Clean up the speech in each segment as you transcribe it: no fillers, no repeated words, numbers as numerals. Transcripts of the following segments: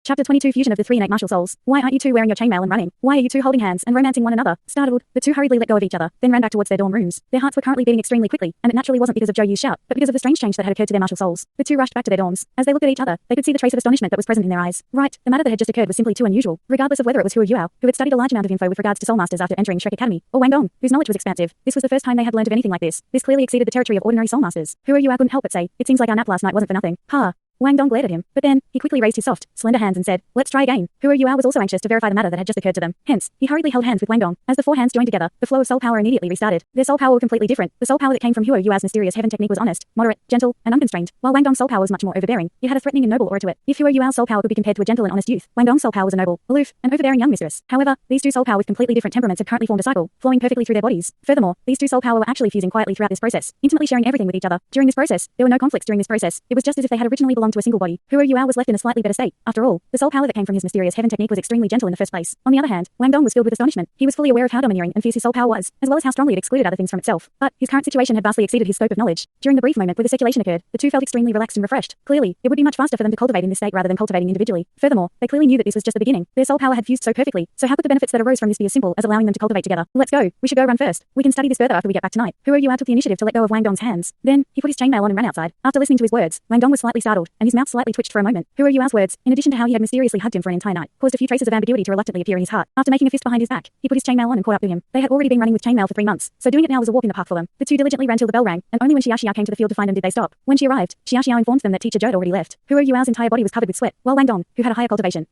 Chapter 22 Fusion of the Three Innate Martial Souls. Why aren't you two wearing your chainmail and running? Why are you two holding hands and romancing one another? Startled, the two hurriedly let go of each other, then ran back towards their dorm rooms. Their hearts were currently beating extremely quickly, and it naturally wasn't because of Zhou Yu's shout, but because of the strange change that had occurred to their martial souls. The two rushed back to their dorms. As they looked at each other, they could see the trace of astonishment that was present in their eyes. Right, the matter that had just occurred was simply too unusual, regardless of whether it was Hua Yuao, who had studied a large amount of info with regards to soul masters after entering Shrek Academy, or Wang Dong, whose knowledge was expansive. This was the first time they had learned of anything like this. This clearly exceeded the territory of ordinary soul masters. Hua Yuao couldn't help but say, "It seems like our nap last night wasn't for nothing." Ha! Wang Dong glared at him, but then, he quickly raised his soft, slender hands and said, "Let's try again." Hua Yuao was also anxious to verify the matter that had just occurred to them. Hence, he hurriedly held hands with Wang Dong. As the four hands joined together, the flow of soul power immediately restarted. Their soul power were completely different. The soul power that came from Hua Yuao's mysterious heaven technique was honest, moderate, gentle, and unconstrained, while Wang Dong's soul power was much more overbearing. It had a threatening and noble aura to it. If Hua Yuao's soul power could be compared to a gentle and honest youth, Wang Dong's soul power was a noble, aloof, and overbearing young mistress. However, these two soul power with completely different temperaments had currently formed a cycle, flowing perfectly through their bodies. Furthermore, these two soul power were actually fusing quietly throughout this process, intimately sharing everything with each other. During this process, there were no conflicts during this process. It was just as if they had originally belonged to a single body. Hua Yuao was left in a slightly better state. After all, the soul power that came from his mysterious heaven technique was extremely gentle in the first place. On the other hand, Wang Dong was filled with astonishment. He was fully aware of how domineering and fierce his soul power was, as well as how strongly it excluded other things from itself. But his current situation had vastly exceeded his scope of knowledge. During the brief moment where the circulation occurred, the two felt extremely relaxed and refreshed. Clearly, it would be much faster for them to cultivate in this state rather than cultivating individually. Furthermore, they clearly knew that this was just the beginning. Their soul power had fused so perfectly, so how could the benefits that arose from this be as simple as allowing them to cultivate together? Let's go. We should go run first. We can study this further after we get back tonight. Hua Yuao took the initiative to let go of Wang Dong's hands. Then, he put his chainmail on and ran outside. After listening to his words, Wang Dong was slightly startled, and his mouth slightly twitched for a moment. Hua Yuao's words, in addition to how he had mysteriously hugged him for an entire night, caused a few traces of ambiguity to reluctantly appear in his heart. After making a fist behind his back, he put his chainmail on and caught up to him. They had already been running with chainmail for 3 months, so doing it now was a walk in the park for them. The two diligently ran till the bell rang, and only when Xia came to the field to find them did they stop. When she arrived, Xia informed them that teacher Zhou had already left. Hua Yuao's entire body was covered with sweat, while Wang Dong, who had a higher cultivation,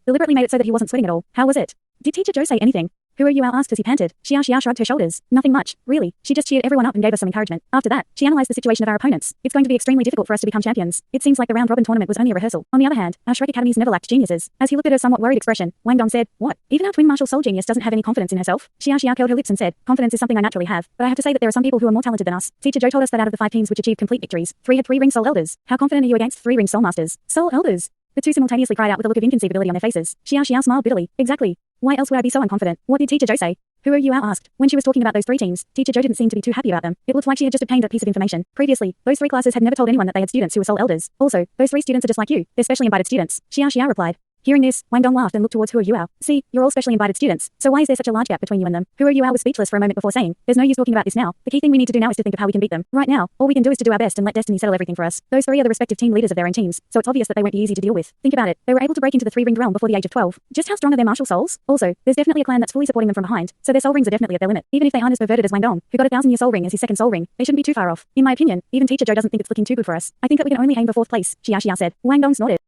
deliberately made it so that he wasn't sweating at all. How was it? Did teacher Zhou say anything? Hua Yuao asked as he panted. Xia shrugged her shoulders. Nothing much, really. She just cheered everyone up and gave us some encouragement. After that, she analyzed the situation of our opponents. It's going to be extremely difficult for us to become champions. It seems like the round-robin tournament was only a rehearsal. On the other hand, our Shrek Academies never lacked geniuses. As he looked at her somewhat worried expression, Wang Dong said, "What? Even our twin martial soul genius doesn't have any confidence in herself?" Xia curled her lips and said, "Confidence is something I naturally have, but I have to say that there are some people who are more talented than us. Teacher Zhou told us that out of the 5 teams which achieved complete victories, 3 had 3-ring soul elders. How confident are you against 3-ring soul masters?" "Soul elders?" The two simultaneously cried out with a look of inconceivability on their faces. Xia smiled bitterly. "Exactly. Why else would I be so unconfident? What did teacher Zhou say?" Hua Yuao asked. When she was talking about those 3 teams, teacher Zhou didn't seem to be too happy about them. It looked like she had just obtained that piece of information. Previously, those 3 classes had never told anyone that they had students who were soul elders. Also, those 3 students are just like you. They're specially invited students. Xia replied. Hearing this, Wang Dong laughed and looked towards Hua Yuao. "See, you're all specially invited students, so why is there such a large gap between you and them?" Hua Yuao was speechless for a moment before saying, "There's no use talking about this now. The key thing we need to do now is to think of how we can beat them. Right now, all we can do is to do our best and let destiny settle everything for us. Those 3 are the respective team leaders of their own teams, so it's obvious that they won't be easy to deal with. Think about it. They were able to break into the 3-ringed realm before the age of 12. Just how strong are their martial souls? Also, there's definitely a clan that's fully supporting them from behind, so their soul rings are definitely at their limit. Even if they aren't as perverted as Wang Dong, who got a 1,000-year soul ring as his second soul ring, they shouldn't be too far off. In my opinion, even teacher Zhou doesn't think it's looking too good for us. I think that we can only aim for 4th place," Xia said. Wang Dong snorted.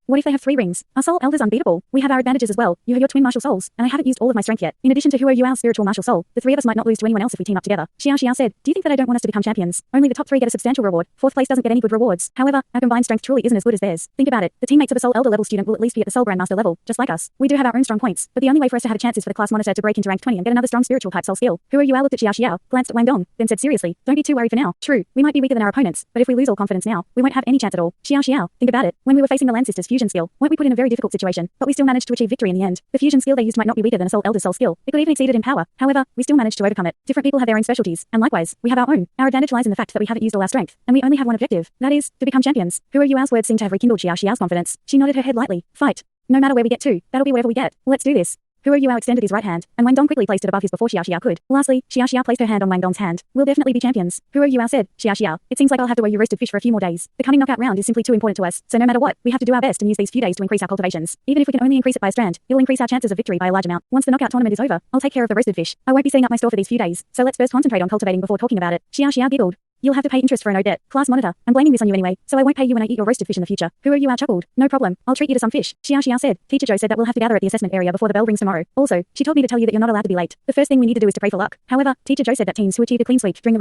"What if they have 3 rings? Our soul elders unbeatable. We have our advantages as well. You have your twin martial souls, and I haven't used all of my strength yet. In addition to Hua Yuao's spiritual martial soul, the 3 of us might not lose to anyone else if we team up together." Xia said, "Do you think that I don't want us to become champions? Only the top 3 get a substantial reward. 4th place doesn't get any good rewards. However, our combined strength truly isn't as good as theirs. Think about it. The teammates of a soul elder level student will at least be at the soul grandmaster level, just like us. We do have our own strong points, but the only way for us to have a chance is for the class monitor to break into rank 20 and get another strong spiritual type soul skill." Hua Yuao looked at Xia, glanced at Wang Dong, then said seriously, "Don't be too worried for now. True, we might be weaker than our opponents, but if we lose all confidence now, we won't have any chance at all." Xia, think about it. When we were facing the Lan sisters' fusion skill, weren't we put in a very difficult situation? But we still managed to achieve victory in the end. The fusion skill they used might not be weaker than a soul elder's soul skill. It could even exceed it in power. However, we still managed to overcome it. Different people have their own specialties, and likewise, we have our own. Our advantage lies in the fact that we haven't used all our strength, and we only have one objective. That is, to become champions. Hua Yuao's words seemed to have rekindled Xiao's confidence. She nodded her head lightly. "Fight. No matter where we get to, that'll be wherever we get. Let's do this." Hua Yuao extended his right hand, and Wang Dong quickly placed it above his before Xia could. Lastly, Xia placed her hand on Wang Dong's hand. "We'll definitely be champions." Hua Yuao said. "Xia, it seems like I'll have to owe you roasted fish for a few more days. The coming knockout round is simply too important to us, so no matter what, we have to do our best and use these few days to increase our cultivations. Even if we can only increase it by a strand, it'll increase our chances of victory by a large amount. Once the knockout tournament is over, I'll take care of the roasted fish. I won't be setting up my store for these few days, so let's first concentrate on cultivating before talking about it." Xia giggled. "You'll have to pay interest for an owed debt. Class monitor, I'm blaming this on you anyway, so I won't pay you when I eat your roasted fish in the future." Hua Yuao chuckled. "No problem. I'll treat you to some fish." Xia said. Teacher Zhou said that we'll have to gather at the assessment area before the bell rings tomorrow. Also, she told me to tell you that you're not allowed to be late. The first thing we need to do is to pray for luck. However, teacher Zhou said that teams who achieve a clean sweep during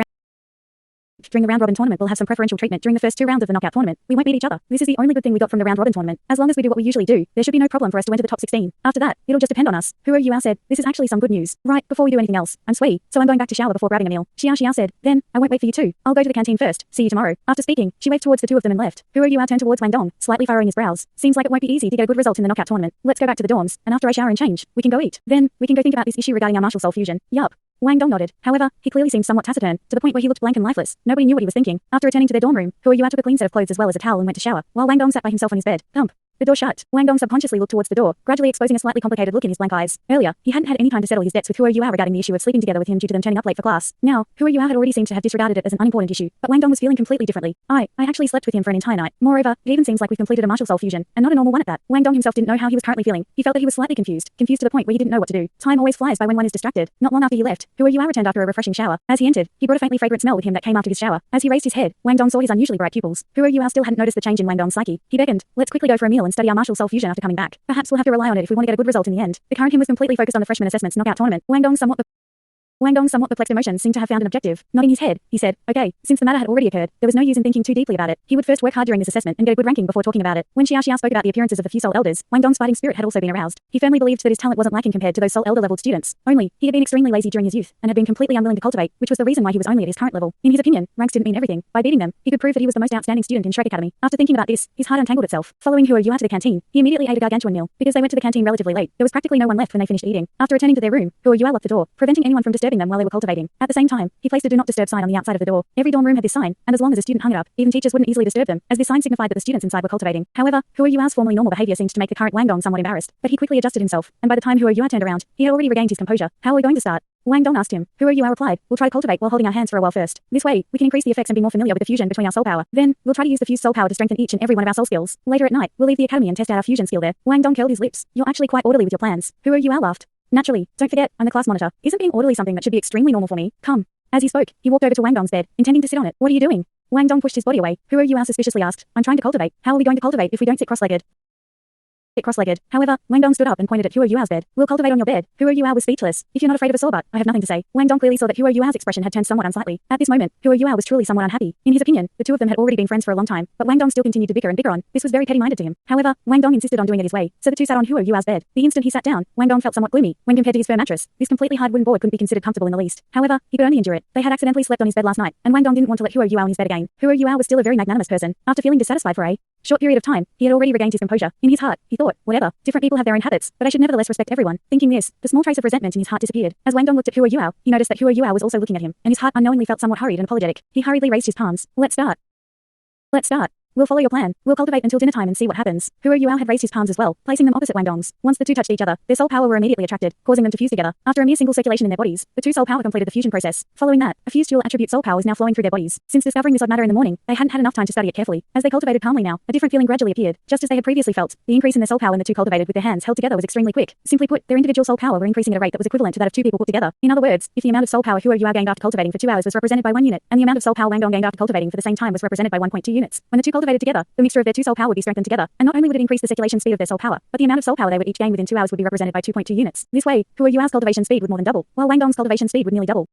the round-robin tournament will have some preferential treatment during the first 2 rounds of the knockout tournament. We won't beat each other. This is the only good thing we got from the round-robin tournament. As long as we do what we usually do, there should be no problem for us to enter the top 16. After that, it'll just depend on us." Hua Yuao said, "This is actually some good news. Right, before we do anything else, I'm sweaty, so I'm going back to shower before grabbing a meal." Xia said, "Then, I won't wait for you too. I'll go to the canteen first. See you tomorrow." After speaking, she waved towards the 2 of them and left. Hua Yuao turned towards Wang Dong, slightly furrowing his brows. "Seems like it won't be easy to get a good result in the knockout tournament. Let's go back to the dorms, and after I shower and change, we can go eat. Then, we can go think about this issue regarding our martial soul fusion." "Yup." Wang Dong nodded. However, he clearly seemed somewhat taciturn, to the point where he looked blank and lifeless. Nobody knew what he was thinking. After returning to their dorm room, Hua Yua took a clean set of clothes as well as a towel and went to shower, while Wang Dong sat by himself on his bed. Thump. The door shut. Wang Dong subconsciously looked towards the door, gradually exposing a slightly complicated look in his blank eyes. Earlier, he hadn't had any time to settle his debts with Hua Yua regarding the issue of sleeping together with him due to them turning up late for class. Now, Hua Yua had already seemed to have disregarded it as an unimportant issue, but Wang Dong was feeling completely differently. I actually slept with him for an entire night. Moreover, it even seems like we've completed a martial soul fusion, and not a normal one at that. Wang Dong himself didn't know how he was currently feeling. He felt that he was slightly confused to the point where he didn't know what to do. Time always flies by when one is distracted. Not long after he left, Hua Yua returned after a refreshing shower. As he entered, he brought a faintly fragrant smell with him that came after his shower. As he raised his head, Wang Dong saw his unusually bright pupils. Hua Yua still hadn't noticed the change in Wang Dong's psyche. He beckoned, "Let's quickly go for a meal and study our martial soul fusion after coming back. Perhaps we'll have to rely on it if we want to get a good result in the end." The current him was completely focused on the freshman assessments knockout tournament. Wang Dong's somewhat perplexed emotions seemed to have found an objective. Nodding his head, he said, "Okay, since the matter had already occurred, there was no use in thinking too deeply about it. He would first work hard during this assessment and get a good ranking before talking about it." When Xia spoke about the appearances of the few soul elders, Wang Dong's fighting spirit had also been aroused. He firmly believed that his talent wasn't lacking compared to those soul elder leveled students. Only, he had been extremely lazy during his youth, and had been completely unwilling to cultivate, which was the reason why he was only at his current level. In his opinion, ranks didn't mean everything. By beating them, he could prove that he was the most outstanding student in Shrek Academy. After thinking about this, his heart untangled itself. Following Hua Yua to the canteen, he immediately ate a gargantuan meal. Because they went to the canteen relatively late, there was practically no one left when they finished eating. After returning to their room, Hua Yua locked the door, preventing anyone from disturbing them while they were cultivating. At the same time, he placed a do not disturb sign on the outside of the door. Every dorm room had this sign, and as long as a student hung it up, even teachers wouldn't easily disturb them, as this sign signified that the students inside were cultivating. However, Hua Yua's formerly normal behavior seemed to make the current Wang Dong somewhat embarrassed, but he quickly adjusted himself, and by the time Hua Yua turned around, he had already regained his composure. "How are we going to start?" Wang Dong asked him. Hua Yua replied, "We'll try to cultivate while holding our hands for a while first. This way, we can increase the effects and be more familiar with the fusion between our soul power. Then, we'll try to use the fused soul power to strengthen each and every one of our soul skills. Later at night, we'll leave the academy and test out our fusion skill there." Wang Dong curled his lips. "You're actually quite orderly with your plans." Hua Yua laughed. "Naturally, don't forget, I'm the class monitor. Isn't being orderly something that should be extremely normal for me? Come." As he spoke, he walked over to Wang Dong's bed, intending to sit on it. "What are you doing?" Wang Dong pushed his body away. Hua Yua suspiciously asked, "I'm trying to cultivate. How are we going to cultivate if we don't sit cross-legged?" However, Wang Dong stood up and pointed at Hua Yua's bed. "We'll cultivate on your bed." Hua Yua was speechless. "If you're not afraid of a sore butt, I have nothing to say." Wang Dong clearly saw that Hua Yua's expression had turned somewhat unsightly. At this moment, Hua Yua was truly somewhat unhappy. In his opinion, the two of them had already been friends for a long time, but Wang Dong still continued to bicker and bicker on. This was very petty-minded to him. However, Wang Dong insisted on doing it his way, so the two sat on Hua Yua's bed. The instant he sat down, Wang Dong felt somewhat gloomy. When compared to his firm mattress, this completely hard wooden board couldn't be considered comfortable in the least. However, he could only endure it. They had accidentally slept on his bed last night, and Wang Dong didn't want to let Hua Yua on his bed again. Hua Yua was still a very magnanimous person. After feeling dissatisfied for a short period of time, he had already regained his composure. In his heart, he thought, whatever, different people have their own habits, but I should nevertheless respect everyone. Thinking this, the small trace of resentment in his heart disappeared. As Wang Dong looked at Hua Yua, he noticed that Hua Yua was also looking at him, and his heart unknowingly felt somewhat hurried and apologetic. He hurriedly raised his palms. Let's start. We'll follow your plan. We'll cultivate until dinner time and see what happens." Hua Yua had raised his palms as well, placing them opposite Wang Dong's. Once the two touched each other, their soul power were immediately attracted, causing them to fuse together. After a mere single circulation in their bodies, the two soul power completed the fusion process. Following that, a fused dual attribute soul power was now flowing through their bodies. Since discovering this odd matter in the morning, they hadn't had enough time to study it carefully. As they cultivated calmly now, a different feeling gradually appeared. Just as they had previously felt, the increase in their soul power in the two cultivated with their hands held together was extremely quick. Simply put, their individual soul power were increasing at a rate that was equivalent to that of two people put together. In other words, if the amount of soul power Hua Yua gained after cultivating for 2 hours was represented by 1 unit, and the amount of soul power Wang Dong gained after cultivating for the same time was represented by 1.2 units. When the two cultivated together, the mixture of their two soul power would be strengthened together, and not only would it increase the circulation speed of their soul power, but the amount of soul power they would each gain within 2 hours would be represented by 2.2 units. This way, Hua Yua's cultivation speed would more than double, while Wang Dong's cultivation speed would nearly double.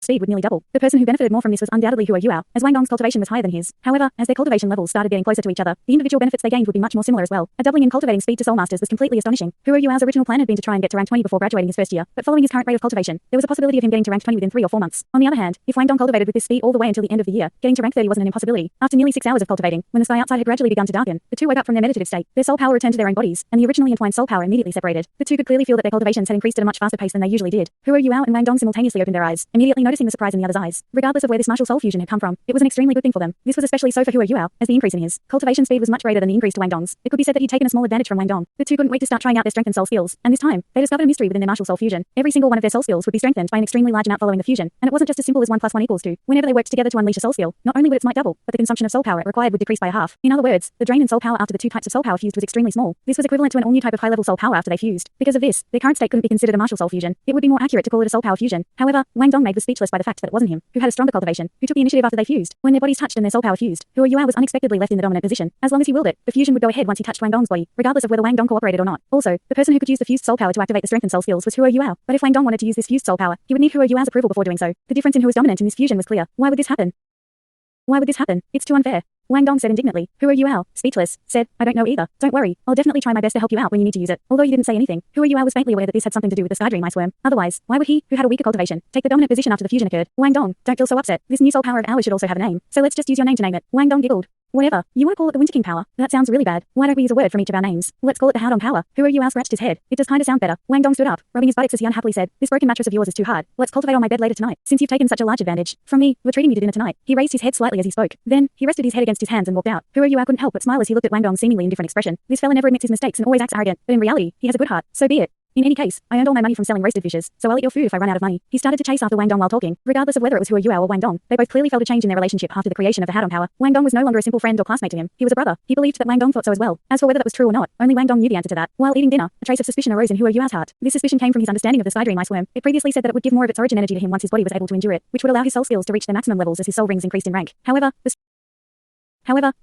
The person who benefited more from this was undoubtedly Hua Yua, as Wang Dong's cultivation was higher than his. However, as their cultivation levels started getting closer to each other, the individual benefits they gained would be much more similar as well. A doubling in cultivating speed to soul masters was completely astonishing. Hua Yua's original plan had been to try and get to rank 20 before graduating his first year, but following his current rate of cultivation, there was a possibility of him getting to rank 20 within 3 or 4 months. On the other hand, if Wang Dong cultivated with this speed all the way until the end of the year, getting to rank 30 wasn't an impossibility. After nearly 6 hours of cultivating, when the sky outside had gradually begun to darken, the two woke up from their meditative state. Their soul power returned to their own bodies, and the originally entwined soul power immediately separated. The two could clearly feel that their cultivations had increased at a much faster pace than they usually did. Hua Yua and Wang Dong simultaneously opened their eyes, immediately noticing the surprise in the other's eyes. Regardless of where this martial soul fusion had come from, it was an extremely good thing for them. This was especially so for Hua Yua, as the increase in his cultivation speed was much greater than the increase to Wang Dong's. It could be said that he'd taken a small advantage from Wang Dong. The two couldn't wait to start trying out their strengthened soul skills, and this time, they discovered a mystery within their martial soul fusion. Every single one of their soul skills would be strengthened by an extremely large amount following the fusion, and it wasn't just as simple as 1 + 1 = 2. Whenever they worked together to unleash a soul skill, not only would its might double, but the consumption of soul power it required would decrease by half. In other words, the drain in soul power after the two types of soul power fused was extremely small. This was equivalent to an all-new type of high-level soul power after they fused. Because of this, their current state couldn't be considered a martial soul fusion. It would be more accurate to call it a soul power fusion. However, Wang Dong was speechless by the fact that it wasn't him who had a stronger cultivation, who took the initiative after they fused. When their bodies touched and their soul power fused, Hua Yua was unexpectedly left in the dominant position. As long as he willed it, the fusion would go ahead once he touched Wang Dong's body, regardless of whether Wang Dong cooperated or not. Also, the person who could use the fused soul power to activate the strengthened soul skills was Hua Yua. But if Wang Dong wanted to use this fused soul power, he would need Hua Yua's approval before doing so. The difference in who was dominant in this fusion was clear. Why would this happen? It's too unfair. Wang Dong said indignantly. Hua Yua, speechless, said, "I don't know either. Don't worry, I'll definitely try my best to help you out when you need to use it." Although he didn't say anything, Hua Yua was faintly aware that this had something to do with the Sky Dream Ice Worm. Otherwise, why would he, who had a weaker cultivation, take the dominant position after the fusion occurred? Wang Dong, don't feel so upset. This new soul power of ours should also have a name, so let's just use your name to name it. Wang Dong giggled. Whatever. You want to call it the Winter King power? That sounds really bad. Why don't we use a word from each of our names? Let's call it the Howdong power. Who are you? Al scratched his head. It does kinda sound better. Wang Dong stood up, rubbing his buttocks as he unhappily said, this broken mattress of yours is too hard. Let's cultivate on my bed later tonight. Since you've taken such a large advantage from me, we're treating you to dinner tonight. He raised his head slightly as he spoke. Then, he rested his head against his hands and walked out. Who are you? I couldn't help but smile as he looked at Wang Dong's seemingly indifferent expression. This fella never admits his mistakes and always acts arrogant, but in reality, he has a good heart. So be it. In any case, I earned all my money from selling roasted fishes, so I'll eat your food if I run out of money. He started to chase after Wang Dong while talking. Regardless of whether it was Hua Yuao or Wang Dong, they both clearly felt a change in their relationship after the creation of the Howdong power. Wang Dong was no longer a simple friend or classmate to him. He was a brother. He believed that Wang Dong thought so as well. As for whether that was true or not, only Wang Dong knew the answer to that. While eating dinner, a trace of suspicion arose in Hua Yuao's heart. This suspicion came from his understanding of the Sky Dream Ice Worm. It previously said that it would give more of its origin energy to him once his body was able to endure it, which would allow his soul skills to reach their maximum levels as his soul rings increased in rank. However,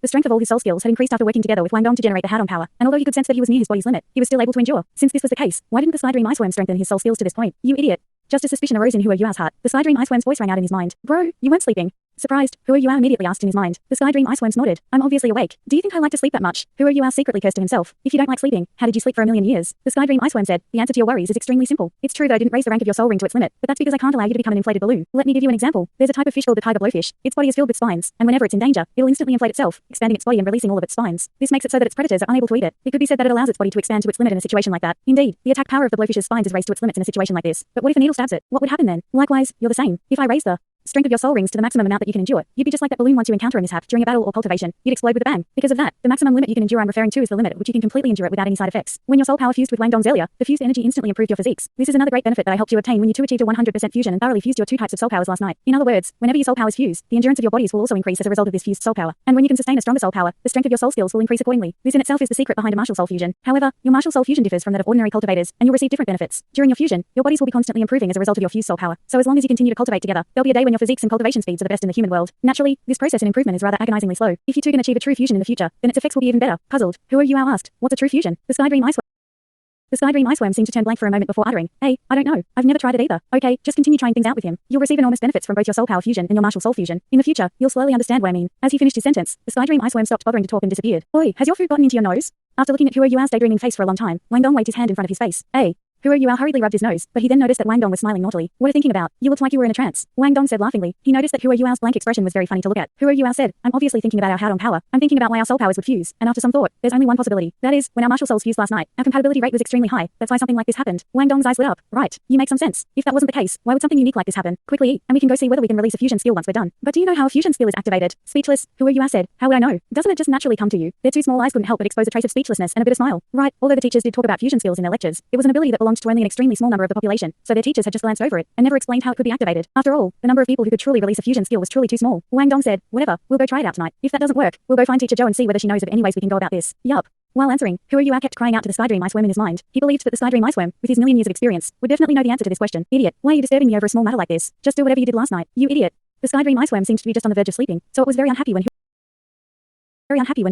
the strength of all his soul skills had increased after working together with Wang Dong to generate the Howdong power, and although he could sense that he was near his body's limit, he was still able to endure. Since this was the case, why didn't the Sky Dream Ice Worm strengthen his soul skills to this point? You idiot. Just as suspicion arose in Hua Yuao's heart, the Sky Dream Ice Worm's voice rang out in his mind. Bro, you weren't sleeping. Surprised, Hua Yuao immediately asked in his mind. The Sky Dream Ice Worm snorted. I'm obviously awake. Do you think I like to sleep that much? Hua Yuao secretly cursed to himself. If you don't like sleeping, how did you sleep for a million years? The Sky Dream Ice Worm said, the answer to your worries is extremely simple. It's true that I didn't raise the rank of your soul ring to its limit, but that's because I can't allow you to become an inflated balloon. Let me give you an example. There's a type of fish called the tiger blowfish. Its body is filled with spines, and whenever it's in danger, it'll instantly inflate itself, expanding its body and releasing all of its spines. This makes it so that its predators are unable to eat it. It could be said that it allows its body to expand to its limit in a situation like that. Indeed, the attack power of the blowfish's spines is raised to its limits in a situation like this. But what if a needle stabs it? What would happen then? Likewise, you're the same. If I raise the strength of your soul rings to the maximum amount that you can endure, you'd be just like that balloon once you encounter a mishap during a battle or cultivation. You'd explode with a bang. Because of that, the maximum limit you can endure I'm referring to is the limit at which you can completely endure it without any side effects. When your soul power fused with Wang Dong's earlier, the fused energy instantly improved your physiques. This is another great benefit that I helped you obtain when you two achieved a 100% fusion and thoroughly fused your two types of soul powers last night. In other words, whenever your soul powers fuse, the endurance of your bodies will also increase as a result of this fused soul power. And when you can sustain a stronger soul power, the strength of your soul skills will increase accordingly. This in itself is the secret behind a martial soul fusion. However, your martial soul fusion differs from that of ordinary cultivators, and you'll receive different benefits. During your fusion, your bodies will be constantly improving as a result of your fused soul power. So as long as you continue to cultivate together, there'll be a day when your physiques and cultivation speeds are the best in the human world. Naturally, this process and improvement is rather agonizingly slow. If you two can achieve a true fusion in the future, then its effects will be even better. Puzzled, Hua Yuao asked, what's a true fusion? The Sky Dream Ice Worm seemed to turn blank for a moment before uttering, hey, I don't know. I've never tried it either. Okay, just continue trying things out with him. You'll receive enormous benefits from both your soul power fusion and your martial soul fusion. In the future, you'll slowly understand what I mean. As he finished his sentence, the Sky Dream Ice Worm stopped bothering to talk and disappeared. Oi, has your food gotten into your nose? After looking at Hua Yuao's daydreaming face for a long time, Wang Dong waved his hand in front of his face. Hey. Hua Yuao hurriedly rubbed his nose, but he then noticed that Wang Dong was smiling naughtily. What are you thinking about? You looked like you were in a trance. Wang Dong said laughingly. He noticed that Hua Yuao's blank expression was very funny to look at. Hua Yuao said, I'm obviously thinking about our Howdong power. I'm thinking about why our soul powers would fuse, and after some thought, there's only one possibility. That is, when our martial souls fused last night, our compatibility rate was extremely high. That's why something like this happened. Wang Dong's eyes lit up. Right, you make some sense. If that wasn't the case, why would something unique like this happen? Quickly eat, and we can go see whether we can release a fusion skill once we're done. But do you know how a fusion skill is activated? Speechless, Hua Yuao said. How would I know? Doesn't it just naturally come to you? Their two small eyes couldn't help but expose a trace of speechlessness and a bitter smile. Right, although the teachers did talk about fusion skills in their lectures, it was an ability that belonged to only an extremely small number of the population. So their teachers had just glanced over it and never explained how it could be activated. After all, the number of people who could truly release a fusion skill was truly too small. Wang Dong said, whatever, we'll go try it out tonight. If that doesn't work, we'll go find Teacher Zhou and see whether she knows of any ways we can go about this. Yup. While answering, Hua Yuao kept crying out to the Sky Dream Ice Worm in his mind. He believed that the Sky Dream Ice Worm, with his million years of experience, would definitely know the answer to this question. Idiot, why are you disturbing me over a small matter like this? Just do whatever you did last night. You idiot. The Sky Dream Ice Worm seemed to be just on the verge of sleeping, so it was very unhappy when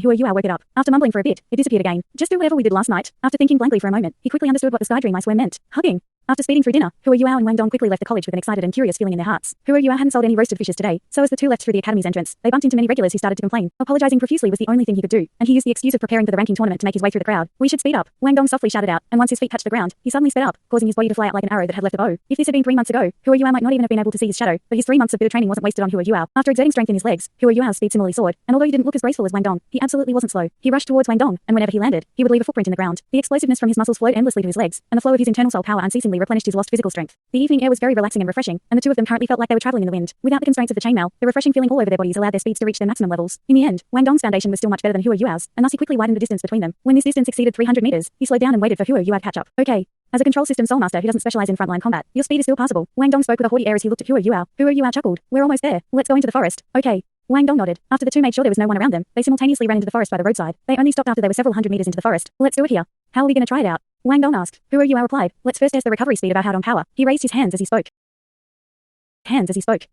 Hua Yuao woke it up. After mumbling for a bit, it disappeared again. Just do whatever we did last night. After thinking blankly for a moment, he quickly understood what the Sky Dream Ice Worm meant. Hugging. After speeding through dinner, Hua Yuao and Wang Dong quickly left the college with an excited and curious feeling in their hearts. Hua Yuao hadn't sold any roasted fishes today, so as the two left through the academy's entrance, they bumped into many regulars who started to complain. Apologizing profusely was the only thing he could do, and he used the excuse of preparing for the ranking tournament to make his way through the crowd. We should speed up, Wang Dong softly shouted out, and once his feet touched the ground, he suddenly sped up, causing his body to fly out like an arrow that had left a bow. If this had been 3 months ago, Hua Yuao might not even have been able to see his shadow, but his 3 months of bitter training wasn't wasted on Hua Yuao. After exerting strength in his legs, Hua Yuao's speed similarly soared, and although he didn't look as graceful as Wang Dong, he absolutely wasn't slow. He rushed towards Wang Dong, and whenever he landed, he would leave a footprint in the ground. The explosiveness from his muscles flowed endlessly to his legs, and the flow of his internal soul power unceasingly replenished his lost physical strength. The evening air was very relaxing and refreshing, and the two of them currently felt like they were traveling in the wind. Without the constraints of the chainmail, the refreshing feeling all over their bodies allowed their speeds to reach their maximum levels. In the end, Wang Dong's foundation was still much better than Hua Yuao's, and thus he quickly widened the distance between them. When this distance exceeded 300 meters, he slowed down and waited for Hua Yuao to catch up. Okay. As a control system soulmaster who doesn't specialize in frontline combat, your speed is still passable. Wang Dong spoke with a haughty air as he looked at Hua Yuao. Hua Yuao chuckled. We're almost there. Let's go into the forest. Okay. Wang Dong nodded. After the two made sure there was no one around them, they simultaneously ran into the forest by the roadside. They only stopped after they were several hundred meters into the forest. Let's do it here. How are we going to try it out? Wang Dong asked. Hua Yuao replied. Let's first test the recovery speed of our Howdong power. He raised his hands as he spoke.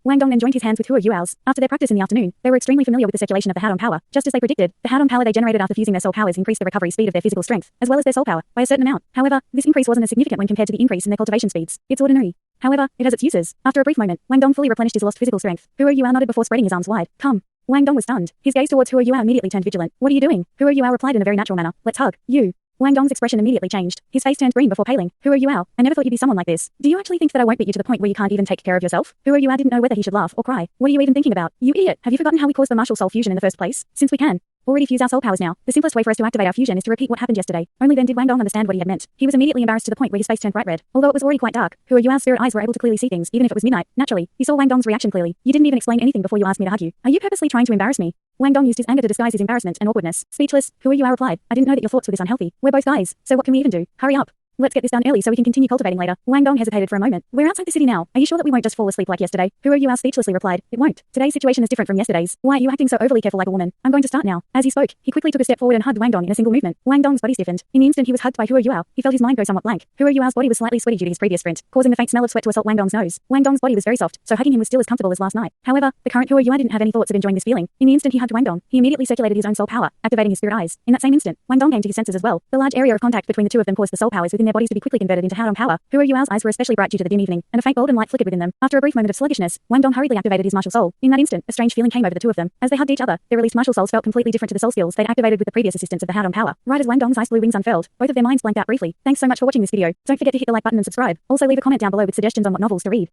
Wang Dong then joined his hands with Hua Yuao's. After their practice in the afternoon, they were extremely familiar with the circulation of the Howdong power. Just as they predicted, the Howdong power they generated after fusing their soul powers increased the recovery speed of their physical strength, as well as their soul power, by a certain amount. However, this increase wasn't as significant when compared to the increase in their cultivation speeds. It's ordinary. However, it has its uses. After a brief moment, Wang Dong fully replenished his lost physical strength. Hua Yuao nodded before spreading his arms wide. Come. Wang Dong was stunned. His gaze towards Hua Yuao immediately turned vigilant. What are you doing? Hua Yuao replied in a very natural manner. Let's hug. You. Wang Dong's expression immediately changed. His face turned green before paling. Who are you, Ao? I never thought you'd be someone like this. Do you actually think that I won't beat you to the point where you can't even take care of yourself? Who are you? I didn't know whether he should laugh or cry. What are you even thinking about? You idiot. Have you forgotten how we caused the martial soul fusion in the first place? Since we can already fuse our soul powers now, the simplest way for us to activate our fusion is to repeat what happened yesterday. Only then did Wang Dong understand what he had meant. He was immediately embarrassed to the point where his face turned bright red. Although it was already quite dark, Who are you? Ao's spirit eyes were able to clearly see things, even if it was midnight. Naturally, he saw Wang Dong's reaction clearly. You didn't even explain anything before you asked me to hug you. Are you purposely trying to embarrass me? Wang Dong used his anger to disguise his embarrassment and awkwardness. Speechless, Who are you? I replied. I didn't know that your thoughts were this unhealthy. We're both guys, so what can we even do? Hurry up. Let's get this done early so we can continue cultivating later. Wang Dong hesitated for a moment. We're outside the city now. Are you sure that we won't just fall asleep like yesterday? Who are you? Ao speechlessly replied. It won't. Today's situation is different from yesterday's. Why are you acting so overly careful like a woman? I'm going to start now. As he spoke, he quickly took a step forward and hugged Wang Dong in a single movement. Wang Dong's body stiffened. In the instant he was hugged by Who are you? Ao, he felt his mind go somewhat blank. Who are you? Ao's body was slightly sweaty due to his previous sprint, causing the faint smell of sweat to assault Wang Dong's nose. Wang Dong's body was very soft, so hugging him was still as comfortable as last night. However, the current Who are you? I didn't have any thoughts of enjoying this feeling. In the instant he hugged Wang Dong, he immediately circulated his own soul power, activating his spirit eyes. In that same instant, Wang Dong came to his senses as well. The large area of contact between the two of them caused the soul powers within their bodies to be quickly converted into Haodong power. Who are you? Ao's eyes were especially bright due to the dim evening, and a faint golden light flickered within them. After a brief moment of sluggishness, Wang Dong hurriedly activated his martial soul. In that instant, a strange feeling came over the two of them. As they hugged each other, their released martial souls felt completely different to the soul skills they'd activated with the previous assistance of the Haodong power. Right as Wang Dong's ice blue wings unfurled, both of their minds blanked out briefly. Thanks so much for watching this video. Don't forget to hit the like button and subscribe. Also leave a comment down below with suggestions on what novels to read.